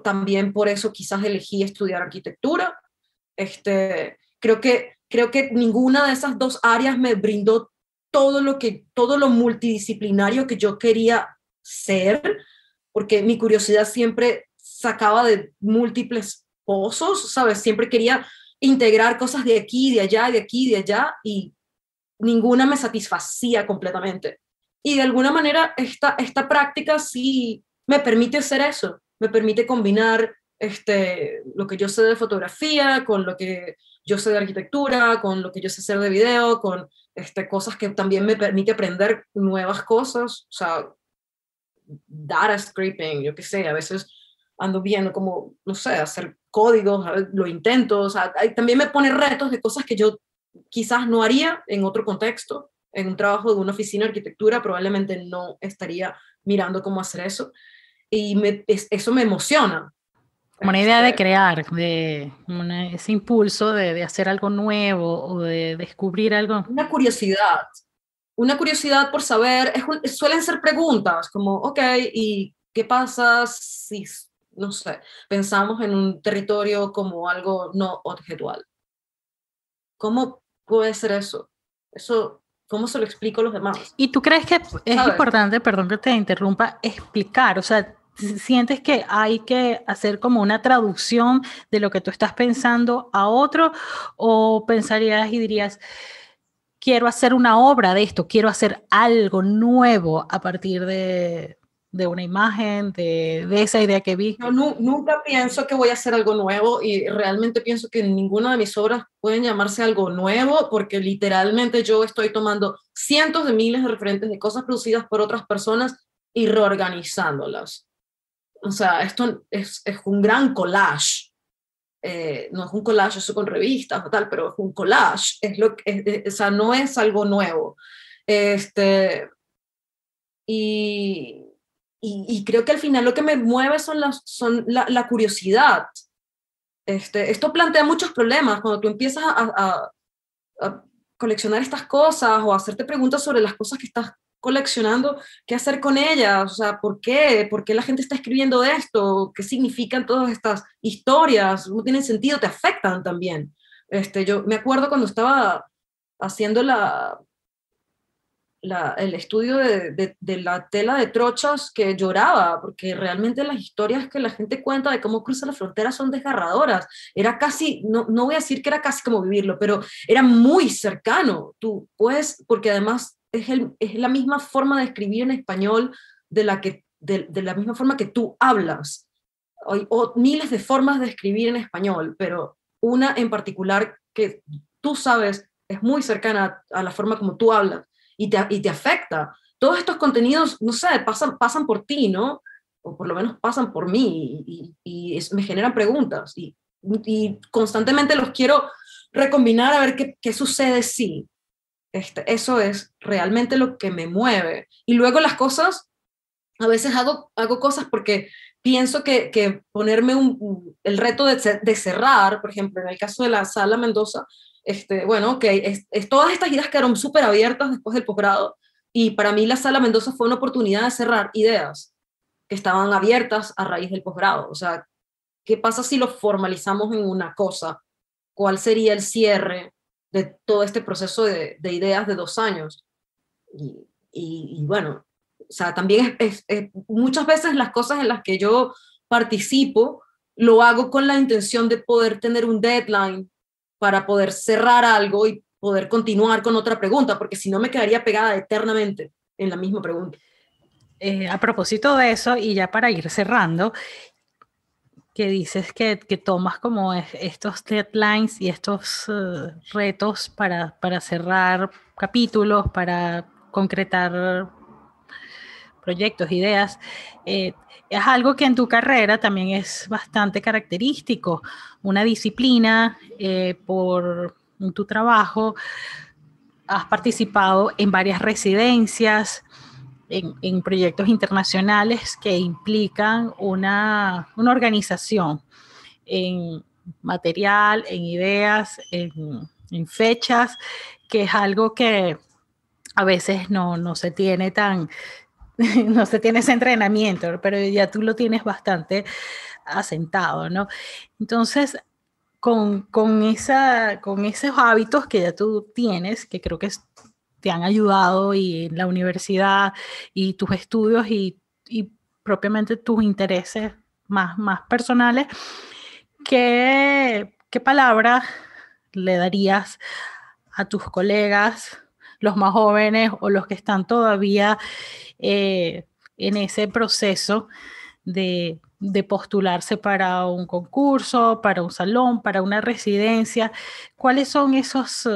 también por eso quizás elegí estudiar arquitectura. Creo que ninguna de esas dos áreas me brindó todo lo multidisciplinario que yo quería ser, porque mi curiosidad siempre sacaba de múltiples pozos, ¿sabes? Siempre quería integrar cosas de aquí, de allá, de aquí, de allá, y ninguna me satisfacía completamente. Y de alguna manera esta práctica sí me permite hacer eso, me permite combinar lo que yo sé de fotografía con lo que yo sé de arquitectura, con lo que yo sé hacer de video, con cosas que también me permite aprender nuevas cosas, o sea, data scraping, yo qué sé, a veces ando viendo como, no sé, hacer códigos, lo intento, o sea, también me pone retos de cosas que yo quizás no haría en otro contexto, en un trabajo de una oficina de arquitectura, probablemente no estaría mirando cómo hacer eso, y eso me emociona. Como una idea de crear, ese impulso de hacer algo nuevo o de descubrir algo. Una curiosidad por saber, suelen ser preguntas como, ok, ¿y qué pasa si, no sé, pensamos en un territorio como algo no objetual? ¿Cómo puede ser eso? ¿Cómo se lo explico a los demás? ¿Y tú crees que es ¿Sabes? importante, perdón que te interrumpa, explicar? O sea, ¿sientes que hay que hacer como una traducción de lo que tú estás pensando a otro? ¿O pensarías y dirías, quiero hacer una obra de esto, quiero hacer algo nuevo a partir de de una imagen, de esa idea que vi? Yo nunca pienso que voy a hacer algo nuevo y realmente pienso que ninguna de mis obras pueden llamarse algo nuevo porque literalmente yo estoy tomando cientos de miles de referentes de cosas producidas por otras personas y reorganizándolas. O sea, esto es un gran collage. No es un collage eso con revistas o tal, pero es un collage. O sea, no es algo nuevo. Este, y, y creo que al final lo que me mueve son la curiosidad. Esto plantea muchos problemas cuando tú empiezas a coleccionar estas cosas o a hacerte preguntas sobre las cosas que estás coleccionando, qué hacer con ellas, o sea, ¿por qué? ¿Por qué la gente está escribiendo esto? ¿Qué significan todas estas historias? ¿No tienen sentido? Te afectan también. Yo me acuerdo cuando estaba haciendo el estudio de la tela de trochas que lloraba, porque realmente las historias que la gente cuenta de cómo cruza la frontera son desgarradoras. Era casi, no voy a decir que era casi como vivirlo, pero era muy cercano. Tú puedes, porque además es la misma forma de escribir en español de la misma forma que tú hablas. Hay miles de formas de escribir en español, pero una en particular que tú sabes es muy cercana a la forma como tú hablas y te afecta. Todos estos contenidos, no sé, pasan por ti, ¿no? O por lo menos pasan por mí me generan preguntas y constantemente los quiero recombinar a ver qué sucede si. Eso es realmente lo que me mueve. Y luego las cosas, a veces hago cosas porque pienso que ponerme el reto de cerrar, por ejemplo, en el caso de la Sala Mendoza, bueno, ok, todas estas ideas quedaron súper abiertas después del posgrado y para mí la Sala Mendoza fue una oportunidad de cerrar ideas que estaban abiertas a raíz del posgrado. O sea, ¿qué pasa si lo formalizamos en una cosa? ¿Cuál sería el cierre de todo este proceso de ideas de 2 años? Y bueno, o sea, también muchas veces las cosas en las que yo participo lo hago con la intención de poder tener un deadline para poder cerrar algo y poder continuar con otra pregunta, porque si no me quedaría pegada eternamente en la misma pregunta. A propósito de eso, y ya para ir cerrando, que dices que tomas como estos deadlines y estos retos para cerrar capítulos, para concretar proyectos, ideas, es algo que en tu carrera también es bastante característico, una disciplina por tu trabajo. Has participado en varias residencias, en proyectos internacionales que implican una organización en material, en ideas, en fechas, que es algo que a veces no se tiene no se tiene ese entrenamiento, pero ya tú lo tienes bastante asentado, ¿no? Entonces, con esos hábitos que ya tú tienes, que creo que te han ayudado y en la universidad y tus estudios y propiamente tus intereses más personales, ¿qué palabra le darías a tus colegas, los más jóvenes o los que están todavía en ese proceso de postularse para un concurso, para un salón, para una residencia? ¿Cuáles son esas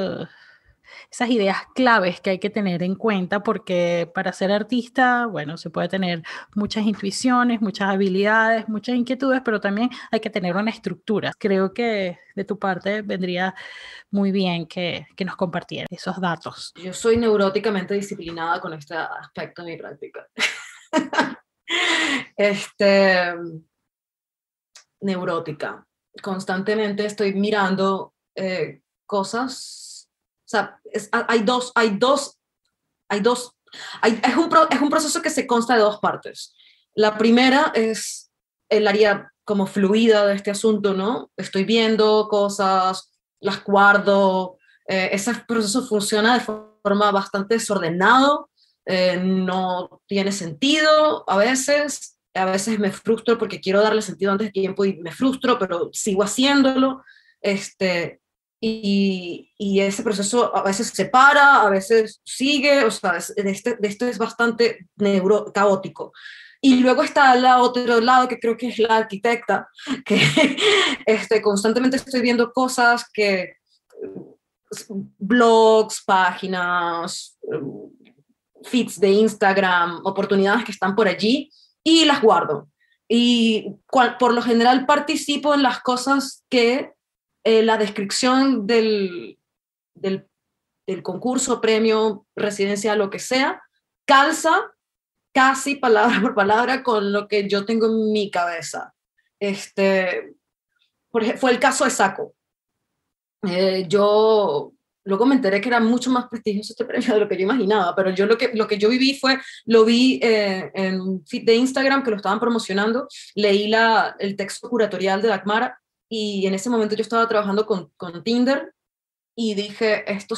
ideas claves que hay que tener en cuenta? Porque para ser artista, bueno, se puede tener muchas intuiciones, muchas habilidades, muchas inquietudes, pero también hay que tener una estructura. Creo que de tu parte vendría muy bien que nos compartieras esos datos. Yo soy neuróticamente disciplinada con este aspecto de mi práctica. Neurótica. Constantemente estoy mirando cosas. O sea, es un proceso que se consta de dos partes. La primera es el área como fluida de este asunto, ¿no? Estoy viendo cosas, las guardo. Ese proceso funciona de forma bastante desordenado, no tiene sentido a veces me frustro porque quiero darle sentido antes de tiempo y me frustro, pero sigo haciéndolo. Y ese proceso a veces se para, a veces sigue, o sea, de esto es bastante caótico. Y luego está el otro lado, que creo que es la arquitecta, que constantemente estoy viendo cosas que, blogs, páginas, feeds de Instagram, oportunidades que están por allí, y las guardo. Y por lo general participo en las cosas que la descripción del concurso, premio, residencia, lo que sea, calza casi palabra por palabra con lo que yo tengo en mi cabeza. Por ejemplo, fue el caso de Saco. Yo luego me enteré que era mucho más prestigioso este premio de lo que yo imaginaba, pero yo lo que yo viví fue, lo vi en un feed de Instagram que lo estaban promocionando, leí el texto curatorial de Dagmara, y en ese momento yo estaba trabajando con Tinder, y dije, esto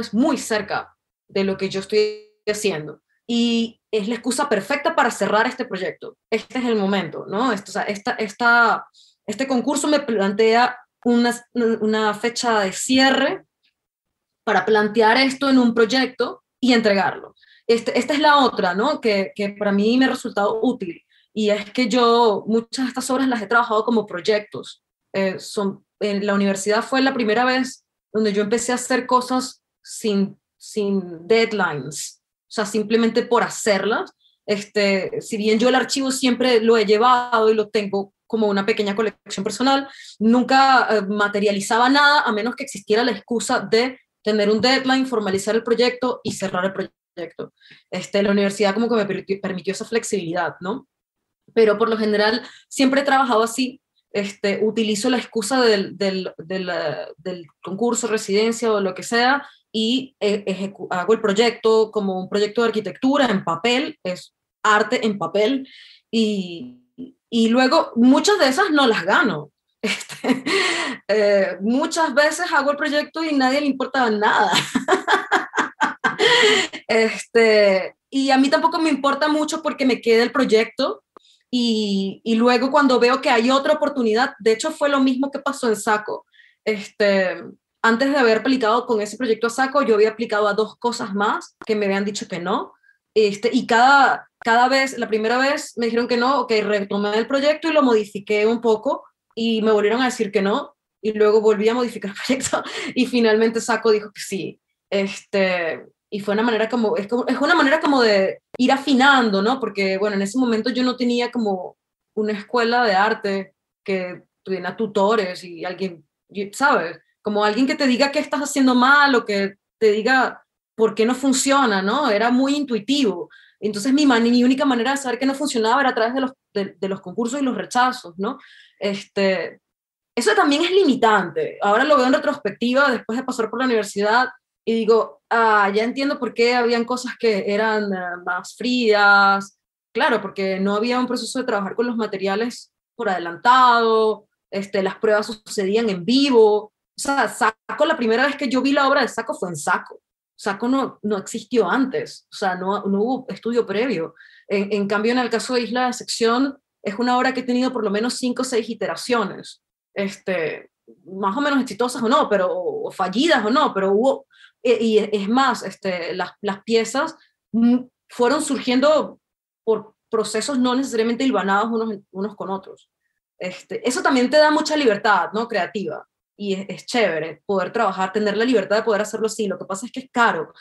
es muy cerca de lo que yo estoy haciendo, y es la excusa perfecta para cerrar este proyecto. Este es el momento, ¿no? O sea, este concurso me plantea una fecha de cierre para plantear esto en un proyecto y entregarlo. Esta es la otra, ¿no? Que para mí me ha resultado útil, y es que yo muchas de estas obras las he trabajado como proyectos. En la universidad fue la primera vez donde yo empecé a hacer cosas sin deadlines, o sea, simplemente por hacerlas. Si bien yo el archivo siempre lo he llevado y lo tengo como una pequeña colección personal, nunca materializaba nada a menos que existiera la excusa de tener un deadline, formalizar el proyecto y cerrar el proyecto. La universidad como que me permitió esa flexibilidad, ¿no? Pero por lo general siempre he trabajado así. Utilizo la excusa del concurso, residencia o lo que sea, y hago el proyecto como un proyecto de arquitectura en papel, es arte en papel, y, y luego muchas de esas no las gano. Muchas veces hago el proyecto y nadie le importa nada. Y a mí tampoco me importa mucho porque me queda el proyecto, y luego cuando veo que hay otra oportunidad, de hecho fue lo mismo que pasó en Saco. Antes de haber aplicado con ese proyecto a Saco, yo había aplicado a 2 cosas más que me habían dicho que no. Y cada vez, la primera vez me dijeron que no, ok, retomé el proyecto y lo modifiqué un poco, y me volvieron a decir que no, y luego volví a modificar el proyecto, y finalmente Saco dijo que sí. Y fue una manera es una manera como de ir afinando, ¿no? Porque, bueno, en ese momento yo no tenía como una escuela de arte que tuviera tutores y alguien, ¿sabes? Como alguien que te diga qué estás haciendo mal, o que te diga por qué no funciona, ¿no? Era muy intuitivo. Entonces mi única manera de saber que no funcionaba era a través de los concursos y los rechazos, ¿no? Eso también es limitante. Ahora lo veo en retrospectiva, después de pasar por la universidad, y digo, ya entiendo por qué habían cosas que eran más frías. Claro, porque no había un proceso de trabajar con los materiales por adelantado, las pruebas sucedían en vivo. O sea, Saco, la primera vez que yo vi la obra de Saco fue en Saco. Saco no existió antes, o sea, no hubo estudio previo. En cambio, en el caso de Isla de Sección, es una obra que ha tenido por lo menos 5 o 6 iteraciones, más o menos exitosas o no, pero, o fallidas o no, pero hubo, y es más, las piezas fueron surgiendo por procesos no necesariamente hilvanados unos con otros. Eso también te da mucha libertad, ¿no? Creativa. Y es chévere poder trabajar, tener la libertad de poder hacerlo así. Lo que pasa es que es caro.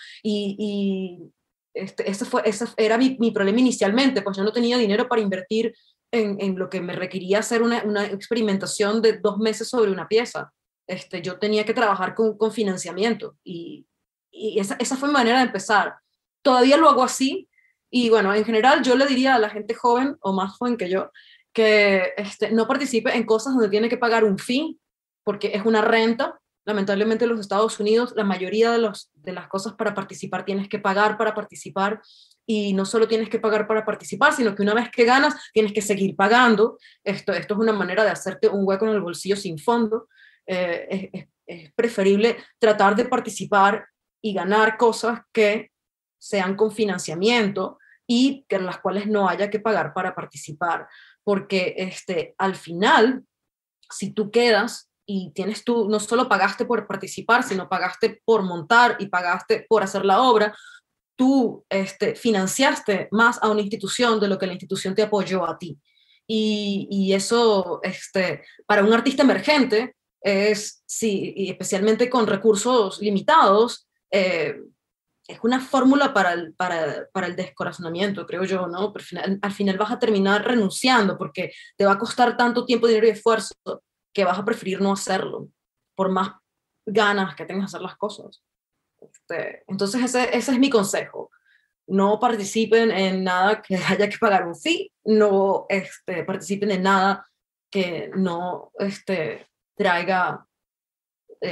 Ese era mi problema inicialmente, pues yo no tenía dinero para invertir en lo que me requería hacer una experimentación de 2 meses sobre una pieza. Yo tenía que trabajar con financiamiento, y esa fue mi manera de empezar. Todavía lo hago así, y bueno, en general yo le diría a la gente joven o más joven que yo que no participe en cosas donde tiene que pagar un fee, porque es una renta. Lamentablemente en los Estados Unidos la mayoría de las cosas para participar tienes que pagar para participar, y no solo tienes que pagar para participar, sino que una vez que ganas tienes que seguir pagando. Esto es una manera de hacerte un hueco en el bolsillo sin fondo. Es preferible tratar de participar y ganar cosas que sean con financiamiento, y que en las cuales no haya que pagar para participar, porque al final, si tú quedas y tú no solo pagaste por participar, sino pagaste por montar y pagaste por hacer la obra, tú financiaste más a una institución de lo que la institución te apoyó a ti. Y eso, para un artista emergente, es, sí, y especialmente con recursos limitados, es una fórmula para el descorazonamiento, creo yo, ¿no? Pero al final vas a terminar renunciando porque te va a costar tanto tiempo, dinero y esfuerzo que vas a preferir no hacerlo, por más ganas que tengas de hacer las cosas. Entonces ese es mi consejo. No participen en nada que haya que pagar un fee, no participen en nada que no traiga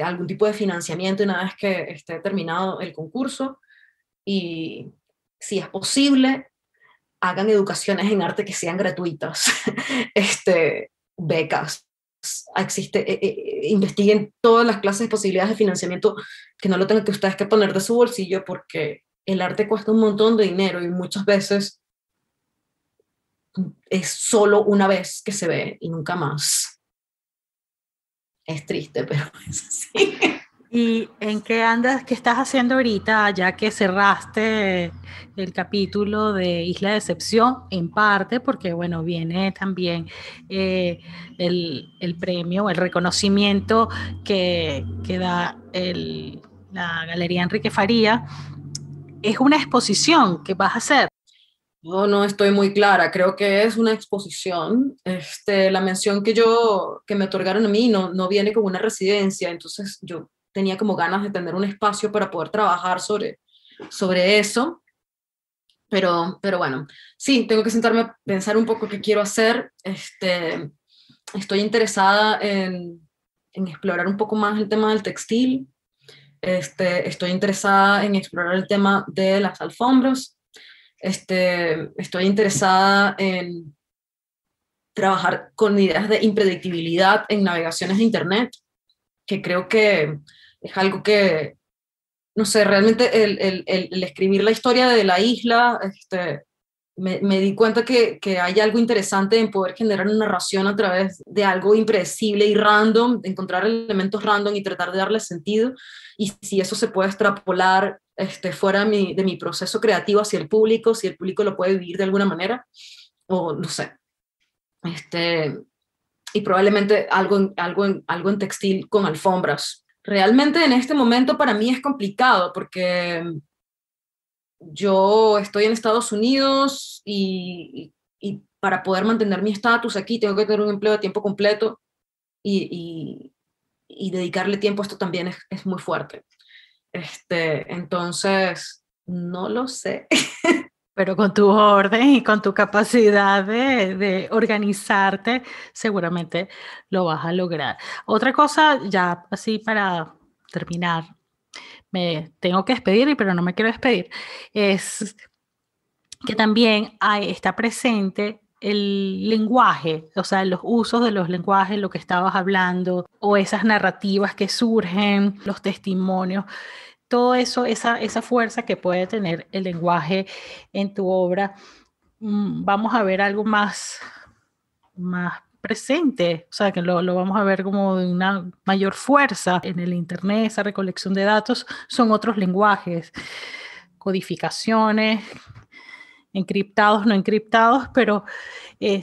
algún tipo de financiamiento una vez que esté terminado el concurso. Y si es posible, hagan educaciones en arte que sean gratuitas, becas. Investiguen todas las clases de posibilidades de financiamiento que no lo tengan que ustedes que poner de su bolsillo, porque el arte cuesta un montón de dinero y muchas veces es solo una vez que se ve y nunca más. Es triste, pero es así. ¿Y en qué andas, qué estás haciendo ahorita, ya que cerraste el capítulo de Isla de Excepción, en parte, porque bueno, viene también el premio, el reconocimiento que da la Galería Enrique Faría? Es una exposición que vas a hacer. No estoy muy clara, creo que es una exposición. La mención que me otorgaron a mí no viene con una residencia, entonces yo tenía como ganas de tener un espacio para poder trabajar sobre eso, pero bueno, sí, tengo que sentarme a pensar un poco qué quiero hacer. Estoy interesada en explorar un poco más el tema del textil. Estoy interesada en explorar el tema de las alfombras. Estoy interesada en trabajar con ideas de impredictibilidad en navegaciones de Internet, que creo que es algo que, no sé, realmente el escribir la historia de la isla, me di cuenta que hay algo interesante en poder generar una narración a través de algo impredecible y random, de encontrar elementos random y tratar de darle sentido, y si eso se puede extrapolar fuera de mi proceso creativo hacia el público, si el público lo puede vivir de alguna manera, o no sé. Y probablemente algo en textil con alfombras. Realmente en este momento para mí es complicado porque yo estoy en Estados Unidos y para poder mantener mi estatus aquí tengo que tener un empleo de tiempo completo y, y dedicarle tiempo a esto también es muy fuerte. Entonces, no lo sé. Pero con tu orden y con tu capacidad de organizarte, seguramente lo vas a lograr. Otra cosa, ya así para terminar, me tengo que despedir, pero no me quiero despedir, es que también está presente el lenguaje, o sea, los usos de los lenguajes, lo que estabas hablando, o esas narrativas que surgen, los testimonios, todo eso, esa fuerza que puede tener el lenguaje en tu obra. Vamos a ver algo más presente, o sea, que lo vamos a ver como de una mayor fuerza en el Internet, esa recolección de datos, son otros lenguajes, codificaciones, encriptados, no encriptados, pero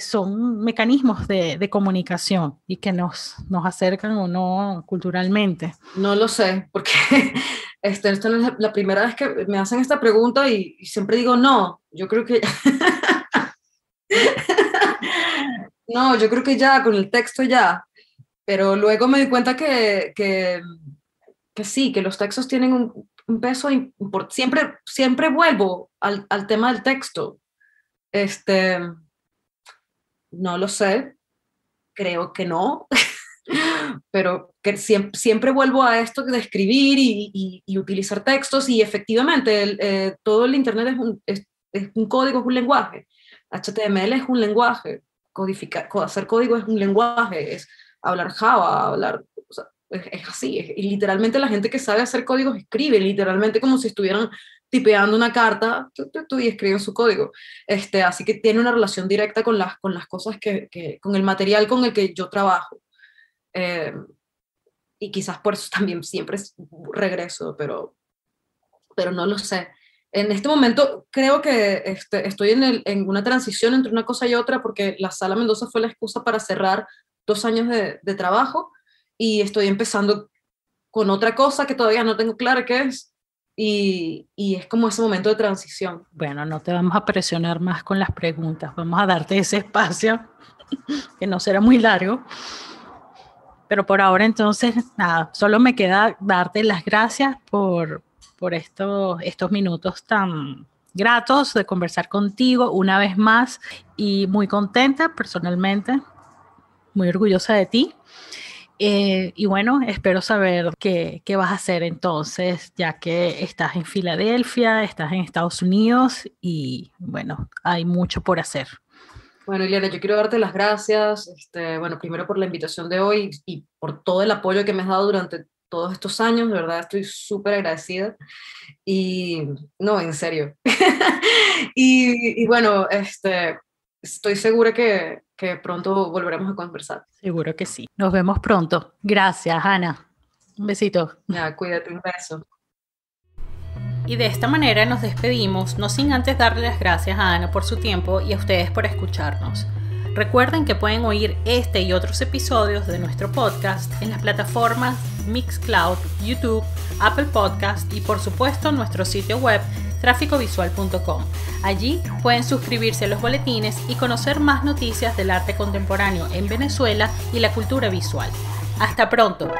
son mecanismos de comunicación y que nos acercan o no culturalmente. No lo sé, porque esta no es la primera vez que me hacen esta pregunta y siempre digo no, yo creo que no, yo creo que ya, con el texto ya, pero luego me di cuenta que sí, que los textos tienen un peso siempre vuelvo al tema del texto. Este, no lo sé, creo que no, pero que siempre vuelvo a esto de escribir y utilizar textos y efectivamente todo el Internet es un código, es un lenguaje. HTML es un lenguaje, hacer código es un lenguaje, es hablar Java, o sea, es así, y literalmente la gente que sabe hacer códigos escribe, literalmente como si estuvieran tipeando una carta y escriben su código. Así que tiene una relación directa con las cosas con el material con el que yo trabajo. Eh, y quizás por eso también siempre regreso, pero no lo sé. En este momento creo que estoy en una transición entre una cosa y otra, porque la Sala Mendoza fue la excusa para cerrar 2 años de trabajo, y estoy empezando con otra cosa que todavía no tengo clara qué es, y es como ese momento de transición. Bueno, no te vamos a presionar más con las preguntas, vamos a darte ese espacio, que no será muy largo. Pero por ahora entonces, nada, solo me queda darte las gracias por estos minutos tan gratos de conversar contigo una vez más, y muy contenta personalmente, muy orgullosa de ti. Y bueno, espero saber qué vas a hacer entonces, ya que estás en Filadelfia, estás en Estados Unidos y bueno, hay mucho por hacer. Bueno, Ileana, yo quiero darte las gracias, bueno, primero por la invitación de hoy y por todo el apoyo que me has dado durante todos estos años. De verdad estoy súper agradecida, y no, en serio. Y bueno, estoy segura que pronto volveremos a conversar. Seguro que sí. Nos vemos pronto. Gracias, Ana. Un besito. Ya, cuídate, un beso. Y de esta manera nos despedimos, no sin antes darle las gracias a Ana por su tiempo y a ustedes por escucharnos. Recuerden que pueden oír este y otros episodios de nuestro podcast en las plataformas Mixcloud, YouTube, Apple Podcast y por supuesto nuestro sitio web tráficovisual.com. Allí pueden suscribirse a los boletines y conocer más noticias del arte contemporáneo en Venezuela y la cultura visual. ¡Hasta pronto!